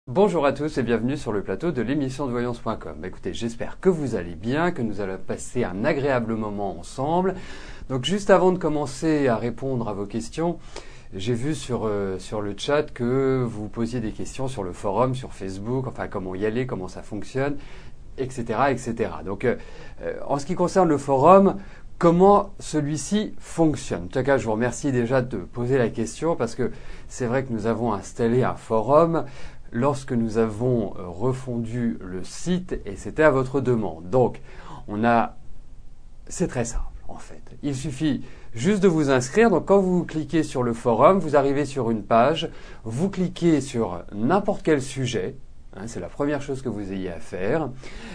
Bonjour à tous et bienvenue sur le plateau de l'émission de voyance.com. Écoutez, j'espère que vous allez bien, que nous allons passer un agréable moment ensemble. Donc juste avant de commencer à répondre à vos questions, j'ai vu sur le chat que vous posiez des questions sur le forum, sur Facebook, enfin comment y aller, comment ça fonctionne, etc. etc. Donc en ce qui concerne le forum, comment celui-ci fonctionne. En tout cas, je vous remercie déjà de poser la question parce que c'est vrai que nous avons installé un forum lorsque nous avons refondu le site et c'était à votre demande. Donc, c'est très simple en fait. Il suffit juste de vous inscrire. Donc, quand vous cliquez sur le forum, vous arrivez sur une page, vous cliquez sur n'importe quel sujet. C'est la première chose que vous ayez à faire.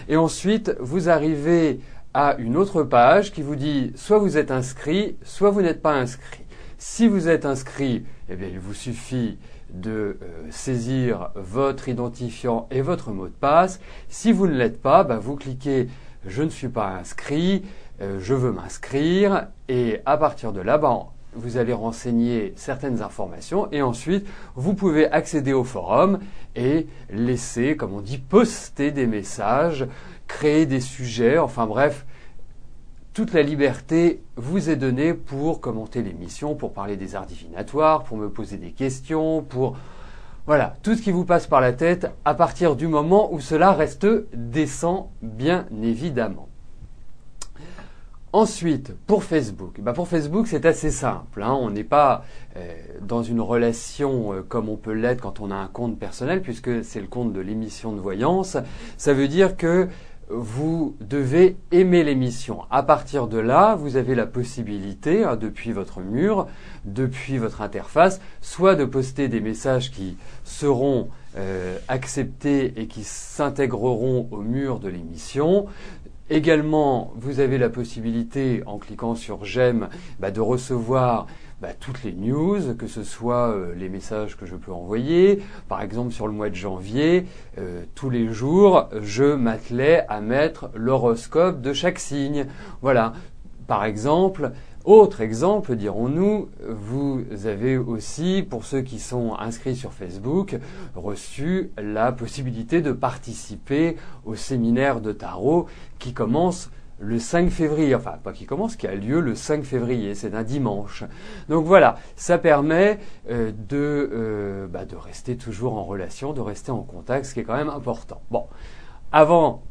Et ensuite, vous arrivez à une autre page qui vous dit soit vous êtes inscrit, soit vous n'êtes pas inscrit. Si vous êtes inscrit, eh bien, il vous suffit de saisir votre identifiant et votre mot de passe. Si vous ne l'êtes pas, vous cliquez « Je ne suis pas inscrit, je veux m'inscrire » et à partir de là, vous allez renseigner certaines informations et ensuite vous pouvez accéder au forum et laisser, comme on dit, poster des messages, créer des sujets, enfin bref, toute la liberté vous est donnée pour commenter l'émission, pour parler des arts divinatoires, pour me poser des questions, pour voilà, tout ce qui vous passe par la tête à partir du moment où cela reste décent, bien évidemment. Ensuite, pour Facebook, pour Facebook c'est assez simple. On n'est pas dans une relation comme on peut l'être quand on a un compte personnel, puisque c'est le compte de l'émission de voyance. Ça veut dire que vous devez aimer l'émission. À partir de là, vous avez la possibilité, depuis votre mur, depuis votre interface, soit de poster des messages qui seront acceptés et qui s'intégreront au mur de l'émission. Également, vous avez la possibilité, en cliquant sur j'aime, de recevoir toutes les news, que ce soit les messages que je peux envoyer. Par exemple, sur le mois de janvier, tous les jours, je m'attelais à mettre l'horoscope de chaque signe. Voilà. Par exemple, autre exemple, dirons-nous, vous avez aussi, pour ceux qui sont inscrits sur Facebook, reçu la possibilité de participer au séminaire de tarot qui commence le 5 février, enfin pas qui commence, qui a lieu le 5 février, c'est un dimanche. Donc voilà, ça permet de rester toujours en relation, de rester en contact, ce qui est quand même important. Bon, avant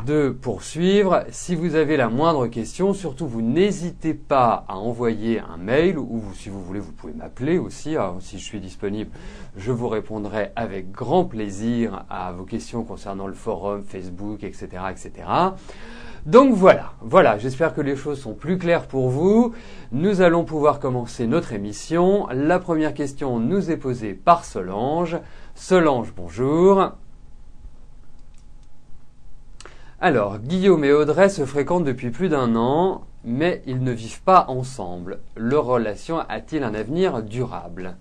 de poursuivre, si vous avez la moindre question, surtout vous n'hésitez pas à envoyer un mail ou si vous voulez, vous pouvez m'appeler aussi. Si je suis disponible, je vous répondrai avec grand plaisir à vos questions concernant le forum, Facebook, etc., etc. Donc voilà, j'espère que les choses sont plus claires pour vous. Nous allons pouvoir commencer notre émission. La première question nous est posée par Solange. Solange, bonjour. Alors, Guillaume et Audrey se fréquentent depuis plus d'1 an, mais ils ne vivent pas ensemble. Leur relation a-t-il un avenir durable ?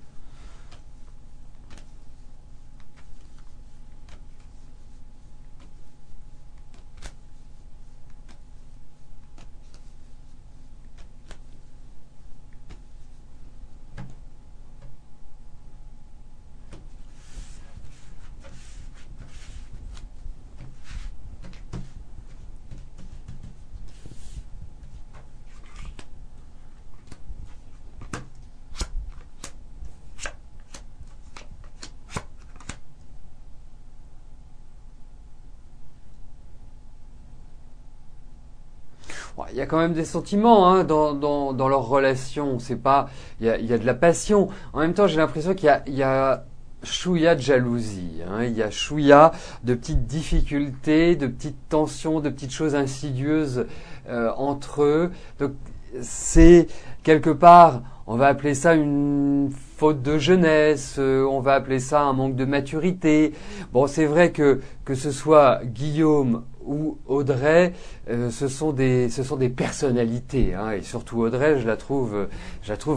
Il y a quand même des sentiments dans leur relation. C'est pas, il y a de la passion. En même temps, j'ai l'impression qu'il y a chouïa de jalousie. Il y a chouïa de petites difficultés, de petites tensions, de petites choses insidieuses entre eux. Donc c'est quelque part, on va appeler ça une faute de jeunesse, on va appeler ça un manque de maturité. Bon, c'est vrai que ce soit Guillaume ou Audrey, ce sont des personnalités, et surtout Audrey, je la trouve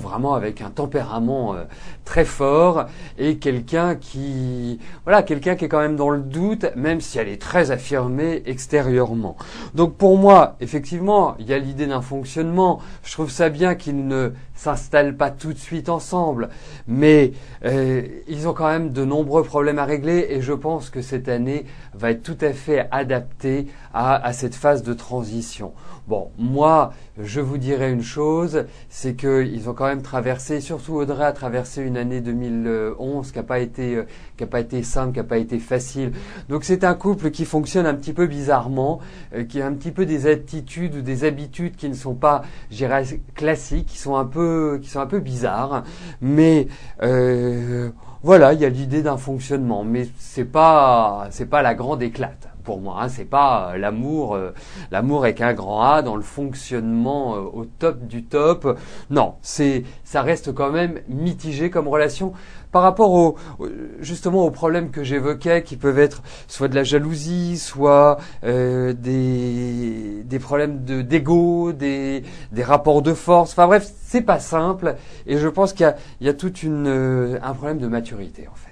vraiment avec un tempérament très fort et quelqu'un qui est quand même dans le doute, même si elle est très affirmée extérieurement. Donc pour moi, effectivement, il y a l'idée d'un fonctionnement. Je trouve ça bien qu'ils ne s'installent pas tout de suite ensemble, mais ils ont quand même de nombreux problèmes à régler et je pense que cette année va être tout à fait adaptée à cette phase de transition. Bon, moi, je vous dirais une chose, c'est qu'ils ont quand même traversé, surtout Audrey a traversé une année 2011 qui n'a pas été simple, qui n'a pas été facile. Donc c'est un couple qui fonctionne un petit peu bizarrement, qui a un petit peu des attitudes ou des habitudes qui ne sont pas, je dirais, classiques, qui sont un peu bizarres. Mais voilà, il y a l'idée d'un fonctionnement, mais c'est pas la grande éclate. Pour moi, hein, c'est pas l'amour avec un grand A dans le fonctionnement au top du top. Non, ça reste quand même mitigé comme relation par rapport justement aux problèmes que j'évoquais, qui peuvent être soit de la jalousie, soit des problèmes d'ego, des rapports de force. Enfin bref, c'est pas simple et je pense qu'il y a tout un problème de maturité en fait.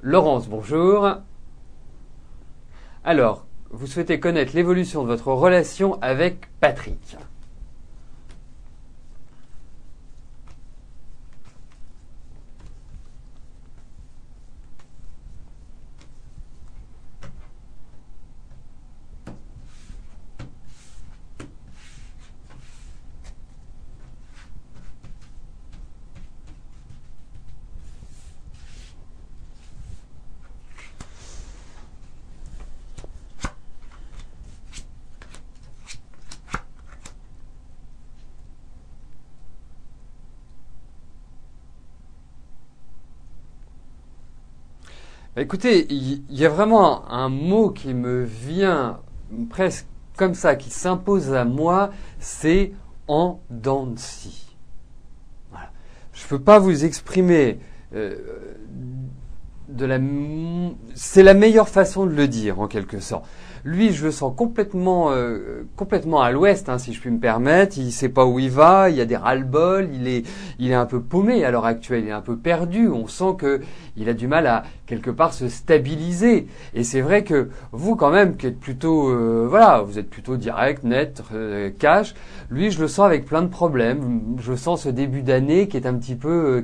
Laurence, bonjour. Alors, vous souhaitez connaître l'évolution de votre relation avec Patrick. Écoutez, il y a vraiment un mot qui me vient presque comme ça, qui s'impose à moi, c'est en dents de scie. Voilà. Je ne peux pas vous exprimer c'est la meilleure façon de le dire en quelque sorte. Lui, je le sens complètement à l'ouest, hein, si je puis me permettre. Il sait pas où il va. Il y a des ras-le-bol. Il est un peu paumé à l'heure actuelle. Il est un peu perdu. On sent que il a du mal à quelque part se stabiliser. Et c'est vrai que vous, quand même, qui êtes plutôt vous êtes plutôt direct, net, cash. Lui, je le sens avec plein de problèmes. Je sens ce début d'année qui est un petit peu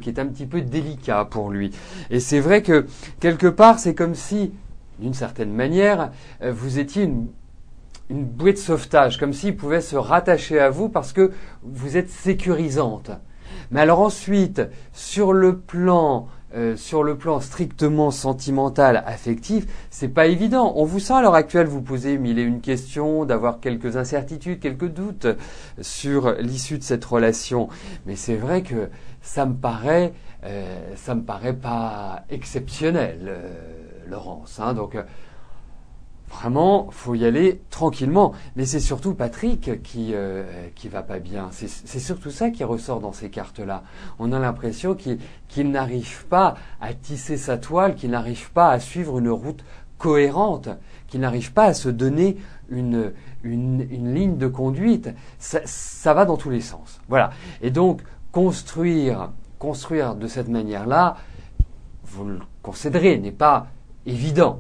délicat pour lui. Et c'est vrai que quelque part, c'est comme si d'une certaine manière, vous étiez une bouée de sauvetage, comme s'il pouvait se rattacher à vous parce que vous êtes sécurisante. Mais alors ensuite, sur le plan strictement sentimental, affectif, c'est pas évident. On vous sent à l'heure actuelle vous poser mille et une questions, d'avoir quelques incertitudes, quelques doutes sur l'issue de cette relation. Mais c'est vrai que ça me paraît pas exceptionnel. Laurence, hein, donc vraiment, faut y aller tranquillement. Mais c'est surtout Patrick qui va pas bien. C'est surtout ça qui ressort dans ces cartes-là. On a l'impression qu'il n'arrive pas à tisser sa toile, qu'il n'arrive pas à suivre une route cohérente, qu'il n'arrive pas à se donner une ligne de conduite. Ça va dans tous les sens. Voilà. Et donc construire de cette manière-là, vous le concéderez, n'est pas évident.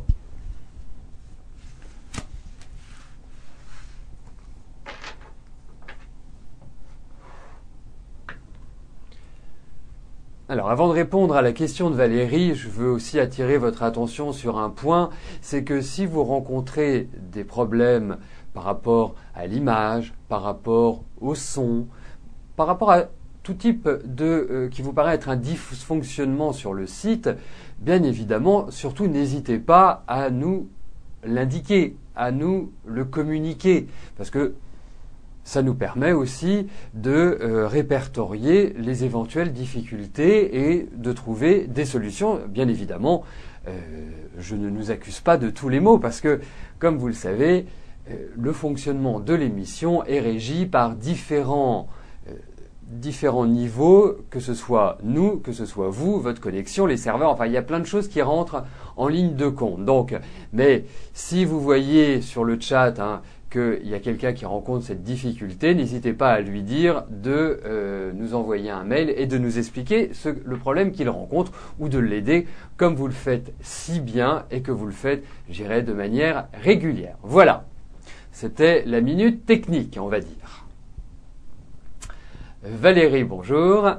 Alors, avant de répondre à la question de Valérie, je veux aussi attirer votre attention sur un point, c'est que si vous rencontrez des problèmes par rapport à l'image, par rapport au son, par rapport à tout type qui vous paraît être un dysfonctionnement sur le site, bien évidemment, surtout n'hésitez pas à nous l'indiquer, à nous le communiquer, parce que ça nous permet aussi de répertorier les éventuelles difficultés et de trouver des solutions. Bien évidemment, je ne nous accuse pas de tous les maux, parce que, comme vous le savez, le fonctionnement de l'émission est régi par différents niveaux, que ce soit nous, que ce soit vous, votre connexion, les serveurs, enfin il y a plein de choses qui rentrent en ligne de compte. Donc, mais si vous voyez sur le chat qu'il y a quelqu'un qui rencontre cette difficulté, n'hésitez pas à lui dire de nous envoyer un mail et de nous expliquer le problème qu'il rencontre ou de l'aider comme vous le faites si bien et que vous le faites, je dirais, de manière régulière. Voilà, c'était la minute technique, on va dire. Valérie, bonjour.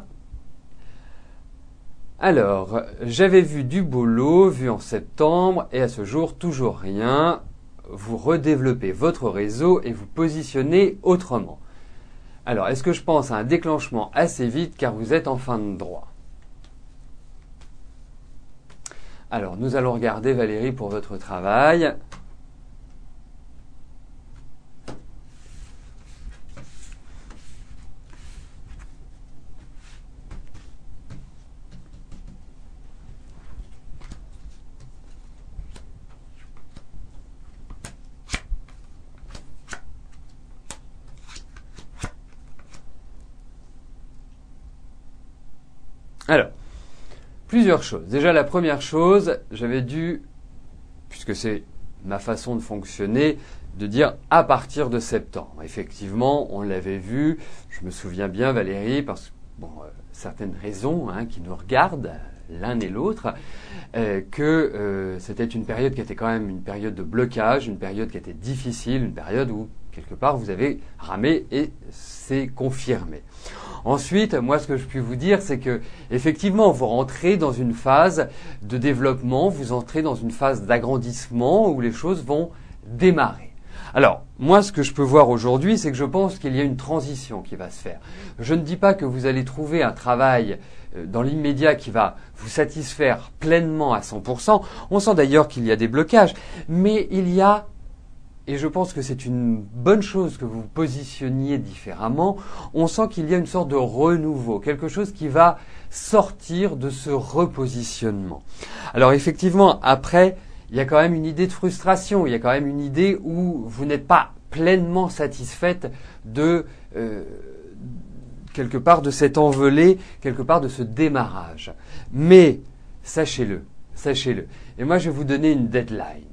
Alors, j'avais vu du boulot, vu en septembre, et à ce jour, toujours rien. Vous redéveloppez votre réseau et vous positionnez autrement. Alors, est-ce que je pense à un déclenchement assez vite car vous êtes en fin de droit? Alors, nous allons regarder, Valérie, pour votre travail. Alors, plusieurs choses. Déjà, la première chose, j'avais dû, puisque c'est ma façon de fonctionner, de dire à partir de septembre. Effectivement, on l'avait vu, je me souviens bien, Valérie, parce que certaines raisons qui nous regardent, l'un et l'autre, que c'était une période qui était quand même une période de blocage, une période qui était difficile, une période où, quelque part, vous avez ramé et c'est confirmé. Ensuite, moi, ce que je puis vous dire, c'est que, effectivement, vous rentrez dans une phase de développement, vous entrez dans une phase d'agrandissement où les choses vont démarrer. Alors, moi, ce que je peux voir aujourd'hui, c'est que je pense qu'il y a une transition qui va se faire. Je ne dis pas que vous allez trouver un travail dans l'immédiat qui va vous satisfaire pleinement à 100%. On sent d'ailleurs qu'il y a des blocages, mais il y a, et je pense que c'est une bonne chose que vous vous positionniez différemment, on sent qu'il y a une sorte de renouveau, quelque chose qui va sortir de ce repositionnement. Alors effectivement, après, il y a quand même une idée de frustration, il y a quand même une idée où vous n'êtes pas pleinement satisfaite de quelque part de cette envolée, quelque part de ce démarrage. Mais sachez-le. Et moi, je vais vous donner une deadline.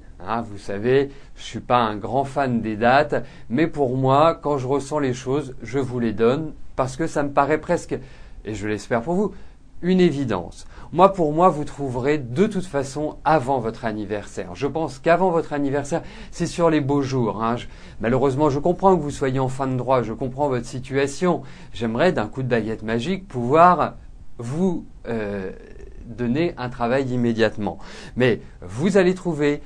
Vous savez, je suis pas un grand fan des dates, mais pour moi, quand je ressens les choses, je vous les donne parce que ça me paraît presque, et je l'espère pour vous, une évidence. Moi, pour moi, vous trouverez de toute façon avant votre anniversaire. Je pense qu'avant votre anniversaire, c'est sur les beaux jours. Malheureusement, je comprends que vous soyez en fin de droit, je comprends votre situation. J'aimerais, d'un coup de baguette magique, pouvoir vous donner un travail immédiatement. Mais vous allez trouver,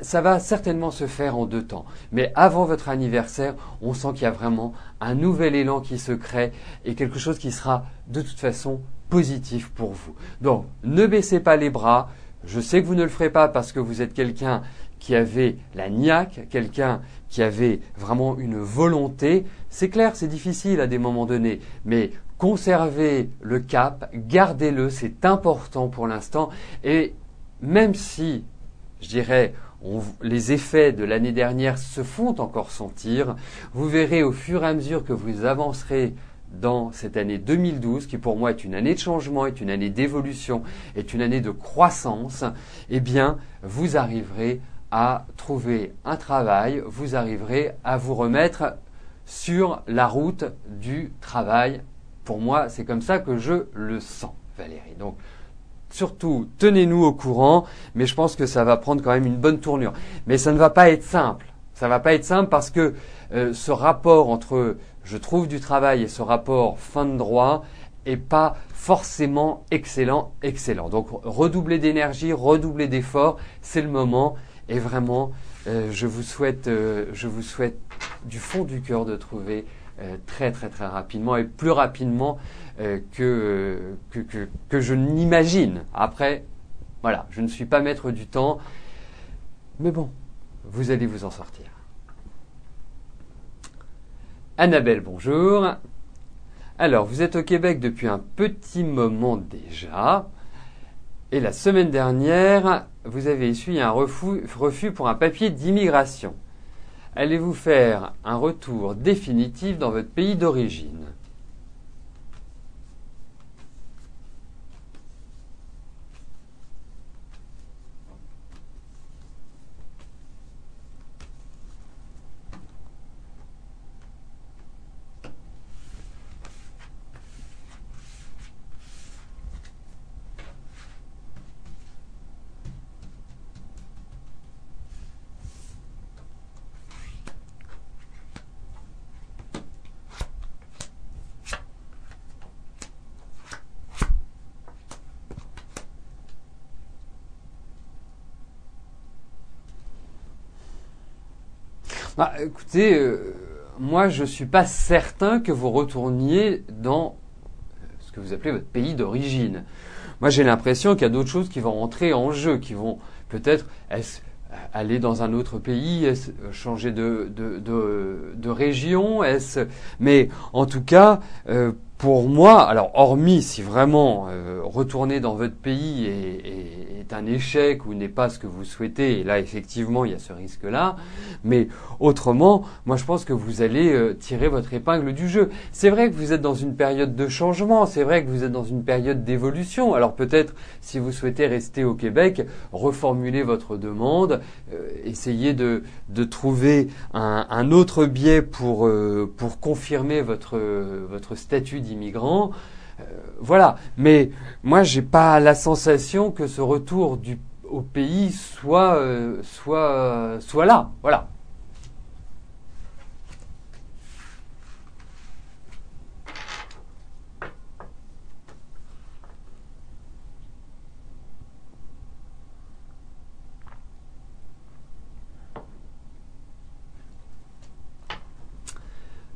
ça va certainement se faire en 2 temps. Mais avant votre anniversaire, on sent qu'il y a vraiment un nouvel élan qui se crée et quelque chose qui sera de toute façon positif pour vous. Donc, ne baissez pas les bras. Je sais que vous ne le ferez pas parce que vous êtes quelqu'un qui avait la niaque, quelqu'un qui avait vraiment une volonté. C'est clair, c'est difficile à des moments donnés, mais conservez le cap, gardez-le, c'est important pour l'instant. Et même si, je dirais, les effets de l'année dernière se font encore sentir, vous verrez au fur et à mesure que vous avancerez dans cette année 2012, qui pour moi est une année de changement, est une année d'évolution, est une année de croissance, eh bien, vous arriverez à trouver un travail, vous arriverez à vous remettre sur la route du travail. Pour moi, c'est comme ça que je le sens, Valérie. Donc, surtout, tenez-nous au courant, mais je pense que ça va prendre quand même une bonne tournure. Mais ça ne va pas être simple. Ça ne va pas être simple parce que ce rapport entre je trouve du travail et ce rapport fin de droit est pas forcément excellent. Donc, redoublez d'énergie, redoublez d'efforts, c'est le moment. Et vraiment, je vous souhaite du fond du cœur de trouver très très très rapidement et plus rapidement que je n'imagine. Après, voilà, je ne suis pas maître du temps, mais bon, vous allez vous en sortir. Annabelle, bonjour. Alors, vous êtes au Québec depuis un petit moment déjà, et la semaine dernière, vous avez essuyé un refus pour un papier d'immigration. Allez-vous faire un retour définitif dans votre pays d'origine? Bah, écoutez, moi je suis pas certain que vous retourniez dans ce que vous appelez votre pays d'origine. Moi j'ai l'impression qu'il y a d'autres choses qui vont rentrer en jeu, qui vont peut-être aller dans un autre pays, changer de région, mais en tout cas, pour moi, alors hormis si vraiment retourner dans votre pays est un échec ou n'est pas ce que vous souhaitez, et là effectivement il y a ce risque-là, mais autrement, moi je pense que vous allez tirer votre épingle du jeu. C'est vrai que vous êtes dans une période de changement, c'est vrai que vous êtes dans une période d'évolution, alors peut-être si vous souhaitez rester au Québec, reformuler votre demande, essayer de trouver un autre biais pour confirmer votre statut d'immigrant. Voilà. Mais moi, j'ai pas la sensation que ce retour au pays soit là. Voilà.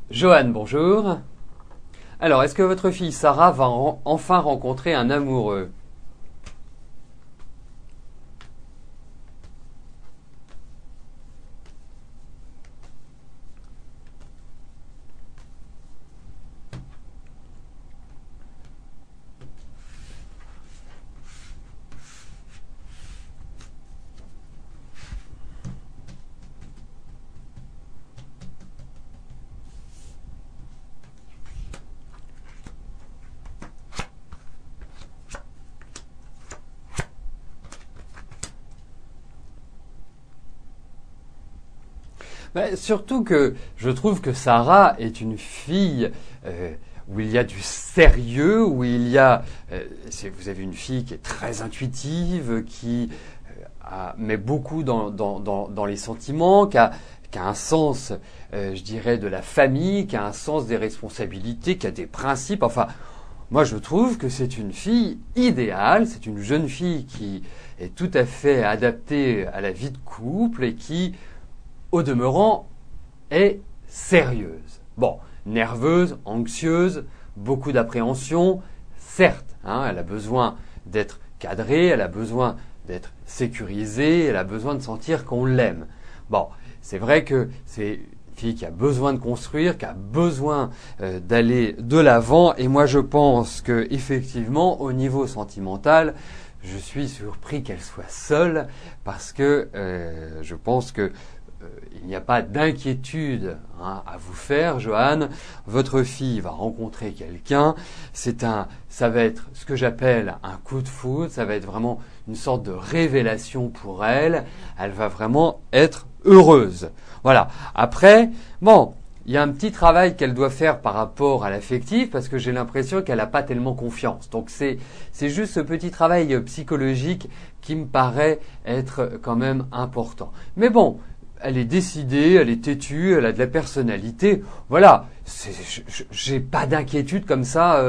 Johan, bonjour. Alors, est-ce que votre fille Sarah va enfin rencontrer un amoureux? Surtout que je trouve que Sarah est une fille où il y a du sérieux, où il y a... vous avez une fille qui est très intuitive, qui met beaucoup dans les sentiments, qui a un sens, je dirais, de la famille, qui a un sens des responsabilités, qui a des principes. Enfin, moi je trouve que c'est une fille idéale, c'est une jeune fille qui est tout à fait adaptée à la vie de couple et qui, au demeurant, est sérieuse. Bon, nerveuse, anxieuse, beaucoup d'appréhension, certes, elle a besoin d'être cadrée, elle a besoin d'être sécurisée, elle a besoin de sentir qu'on l'aime. Bon, c'est vrai que c'est une fille qui a besoin de construire, qui a besoin d'aller de l'avant, et moi je pense que effectivement, au niveau sentimental, je suis surpris qu'elle soit seule, parce que je pense que il n'y a pas d'inquiétude à vous faire, Johan. Votre fille va rencontrer quelqu'un. Ça va être ce que j'appelle un coup de foudre. Ça va être vraiment une sorte de révélation pour elle. Elle va vraiment être heureuse. Voilà. Après, bon, il y a un petit travail qu'elle doit faire par rapport à l'affectif parce que j'ai l'impression qu'elle n'a pas tellement confiance. Donc c'est juste ce petit travail psychologique qui me paraît être quand même important. Mais bon, elle est décidée, elle est têtue, elle a de la personnalité. Voilà, j'ai pas d'inquiétude comme ça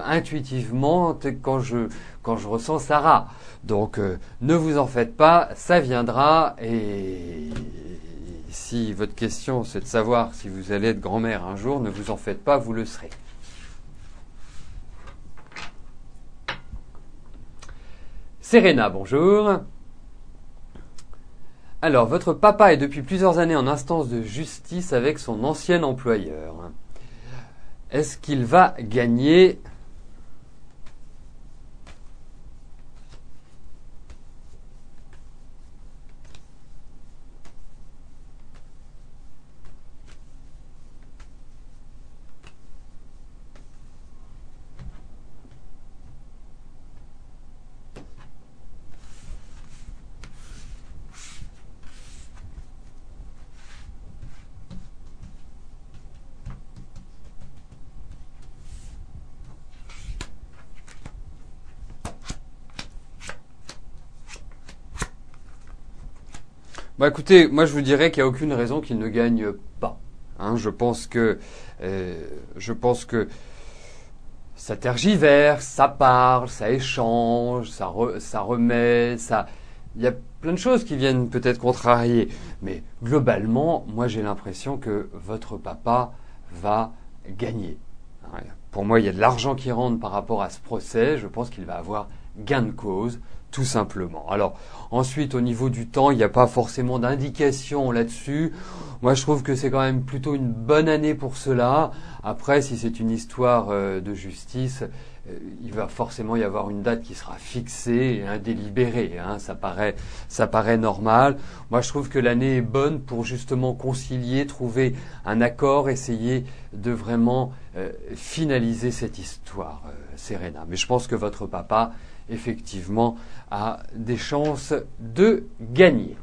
intuitivement quand je ressens Sarah. Donc ne vous en faites pas, ça viendra. Et si votre question c'est de savoir si vous allez être grand-mère un jour, ne vous en faites pas, vous le serez. Serena, bonjour. Alors, votre papa est depuis plusieurs années en instance de justice avec son ancien employeur. Est-ce qu'il va gagner ? Bah écoutez, moi je vous dirais qu'il n'y a aucune raison qu'il ne gagne pas. Je pense que ça tergiverse, ça parle, ça échange, ça remet, il y a plein de choses qui viennent peut-être contrarier. Mais globalement, moi j'ai l'impression que votre papa va gagner. Pour moi, il y a de l'argent qui rentre par rapport à ce procès. Je pense qu'il va avoir gain de cause, tout simplement. Alors, ensuite, au niveau du temps, il n'y a pas forcément d'indication là-dessus. Moi, je trouve que c'est quand même plutôt une bonne année pour cela. Après, si c'est une histoire de justice, il va forcément y avoir une date qui sera fixée et un délibéré. Ça paraît normal. Moi, je trouve que l'année est bonne pour justement concilier, trouver un accord, essayer de vraiment finaliser cette histoire, Serena. Mais je pense que votre papa, effectivement, a des chances de gagner.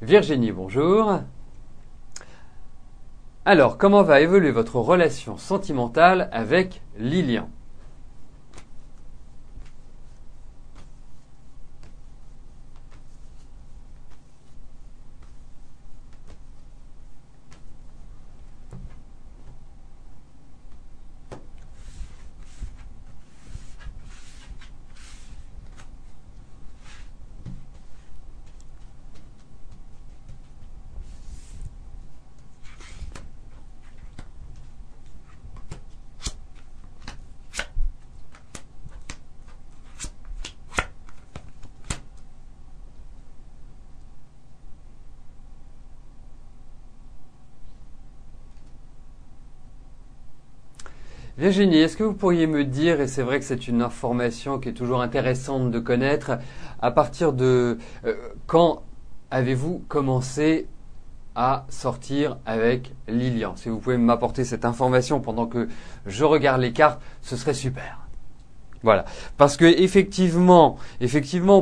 Virginie, bonjour. Alors, comment va évoluer votre relation sentimentale avec Lilian ? Virginie, est-ce que vous pourriez me dire, et c'est vrai que c'est une information qui est toujours intéressante de connaître, à partir de quand avez-vous commencé à sortir avec Lilian ? Si vous pouvez m'apporter cette information pendant que je regarde les cartes, ce serait super. Voilà, parce que effectivement,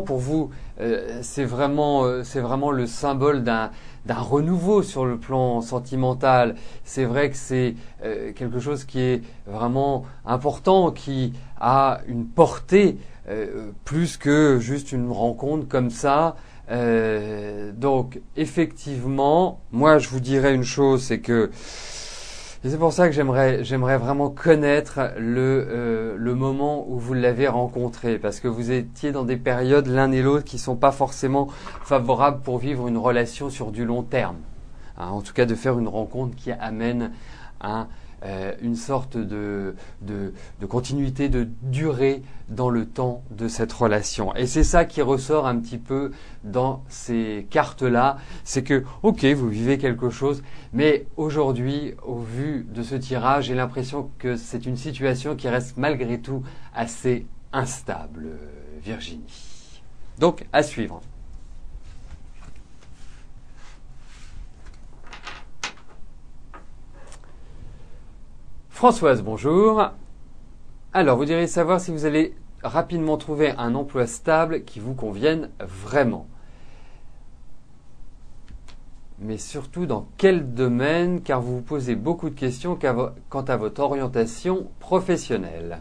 pour vous, c'est vraiment le symbole d'un renouveau sur le plan sentimental. C'est vrai que c'est quelque chose qui est vraiment important, qui a une portée plus que juste une rencontre comme ça. Donc, effectivement, moi, je vous dirais une chose, c'est que et c'est pour ça que j'aimerais vraiment connaître le moment où vous l'avez rencontré, parce que vous étiez dans des périodes l'un et l'autre qui sont pas forcément favorables pour vivre une relation sur du long terme. En tout cas, de faire une rencontre qui amène une sorte de continuité, de durée dans le temps de cette relation. Et c'est ça qui ressort un petit peu dans ces cartes-là, c'est que, ok, vous vivez quelque chose, mais aujourd'hui, au vu de ce tirage, j'ai l'impression que c'est une situation qui reste malgré tout assez instable, Virginie. Donc, à suivre. Françoise, bonjour. Alors, vous diriez savoir si vous allez rapidement trouver un emploi stable qui vous convienne vraiment. Mais surtout dans quel domaine, car vous vous posez beaucoup de questions quant à votre orientation professionnelle.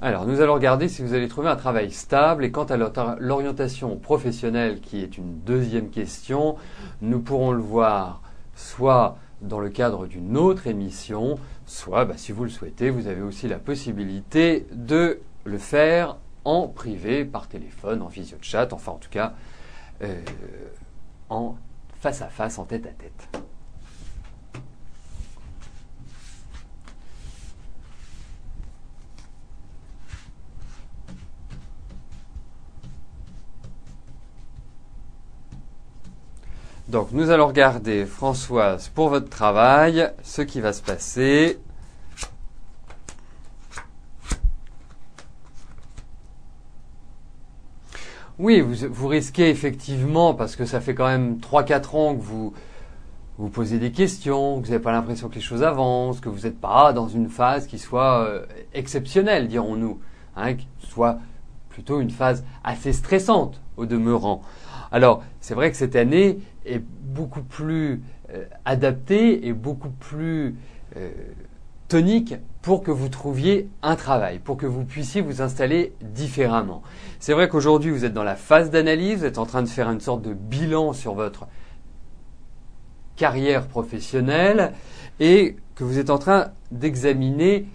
Alors, nous allons regarder si vous allez trouver un travail stable, et quant à l'orientation professionnelle, qui est une deuxième question, nous pourrons le voir soit dans le cadre d'une autre émission, soit, si vous le souhaitez, vous avez aussi la possibilité de le faire en privé, par téléphone, en visio-chat, enfin en tout cas en face à face, en tête à tête. Donc, nous allons regarder, Françoise, pour votre travail, ce qui va se passer. Oui, vous risquez effectivement, parce que ça fait quand même 3-4 ans que vous posez des questions, que vous n'avez pas l'impression que les choses avancent, que vous n'êtes pas dans une phase qui soit exceptionnelle, dirons-nous, qui soit plutôt une phase assez stressante au demeurant. Alors, c'est vrai que cette année est beaucoup plus adaptée et beaucoup plus tonique pour que vous trouviez un travail, pour que vous puissiez vous installer différemment. C'est vrai qu'aujourd'hui, vous êtes dans la phase d'analyse, vous êtes en train de faire une sorte de bilan sur votre carrière professionnelle et que vous êtes en train d'examiner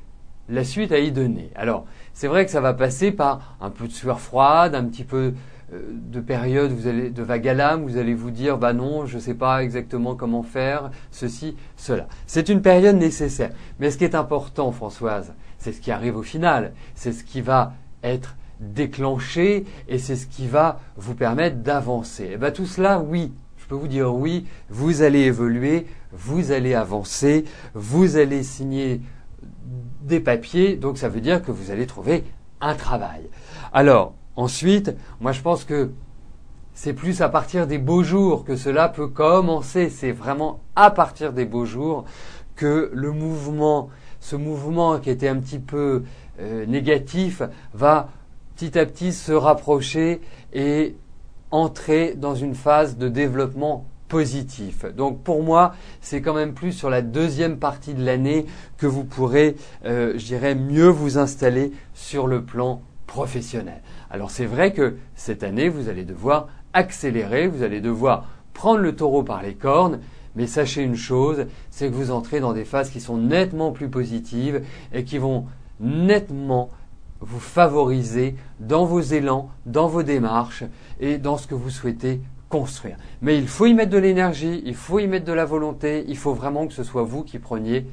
la suite à y donner. Alors, c'est vrai que ça va passer par un peu de sueur froide, un petit peu de période de vague à l'âme, vous allez vous dire bah non, je ne sais pas exactement comment faire, ceci, cela. C'est une période nécessaire. Mais ce qui est important, Françoise, c'est ce qui arrive au final, c'est ce qui va être déclenché et c'est ce qui va vous permettre d'avancer. Et bien tout cela, oui, je peux vous dire oui, vous allez évoluer, vous allez avancer, vous allez signer des papiers, donc ça veut dire que vous allez trouver un travail. Alors, ensuite, moi je pense que c'est plus à partir des beaux jours que cela peut commencer. C'est vraiment à partir des beaux jours que ce mouvement qui était un petit peu négatif, va petit à petit se rapprocher et entrer dans une phase de développement positif. Donc pour moi, c'est quand même plus sur la deuxième partie de l'année que vous pourrez, je dirais, mieux vous installer sur le plan professionnel. Alors c'est vrai que cette année, vous allez devoir accélérer, vous allez devoir prendre le taureau par les cornes, mais sachez une chose, c'est que vous entrez dans des phases qui sont nettement plus positives et qui vont nettement vous favoriser dans vos élans, dans vos démarches et dans ce que vous souhaitez construire. Mais il faut y mettre de l'énergie, il faut y mettre de la volonté, il faut vraiment que ce soit vous qui preniez,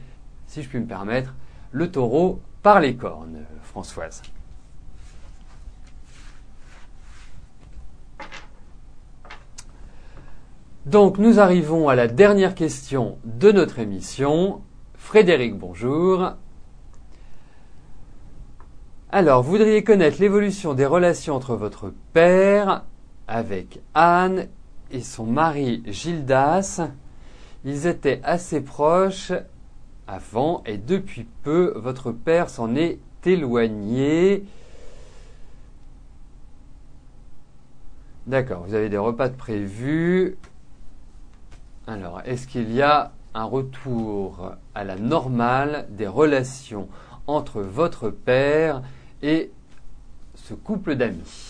si je puis me permettre, le taureau par les cornes, Françoise. Donc nous arrivons à la dernière question de notre émission. Frédéric, bonjour. Alors, vous voudriez connaître l'évolution des relations entre votre père avec Anne et son mari Gildas. Ils étaient assez proches avant et depuis peu, votre père s'en est éloigné. D'accord, vous avez des repas de prévus. Alors, est-ce qu'il y a un retour à la normale des relations entre votre père et ce couple d'amis?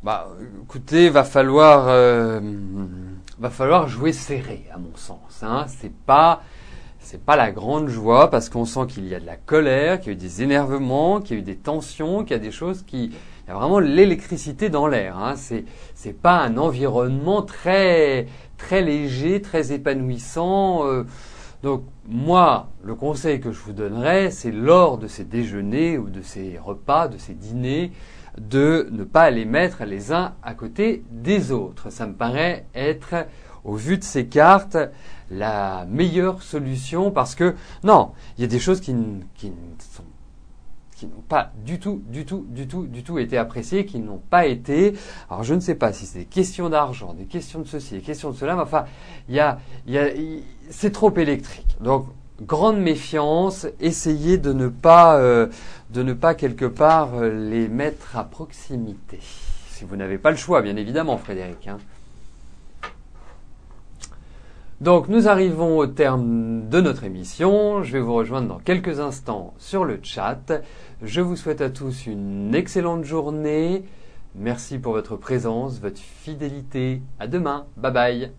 Bah, écoutez, va falloir jouer serré, à mon sens. Hein. C'est pas la grande joie parce qu'on sent qu'il y a de la colère, qu'il y a eu des énervements, qu'il y a eu des tensions, qu'il y a des choses il y a vraiment l'électricité dans l'air. Hein. C'est pas un environnement très très léger, très épanouissant. Donc moi, le conseil que je vous donnerais, c'est lors de ces déjeuners ou de ces repas, de ces dîners, de ne pas les mettre les uns à côté des autres. Ça me paraît être, au vu de ces cartes, la meilleure solution parce que, non, il y a des choses qui n'ont pas du tout été appréciées, qui n'ont pas été. Alors je ne sais pas si c'est des questions d'argent, des questions de ceci, des questions de cela, mais enfin, c'est trop électrique. Donc, grande méfiance, essayez de ne pas quelque part les mettre à proximité. Si vous n'avez pas le choix, bien évidemment, Frédéric. Hein. Donc nous arrivons au terme de notre émission. Je vais vous rejoindre dans quelques instants sur le chat. Je vous souhaite à tous une excellente journée. Merci pour votre présence, votre fidélité. À demain. Bye bye.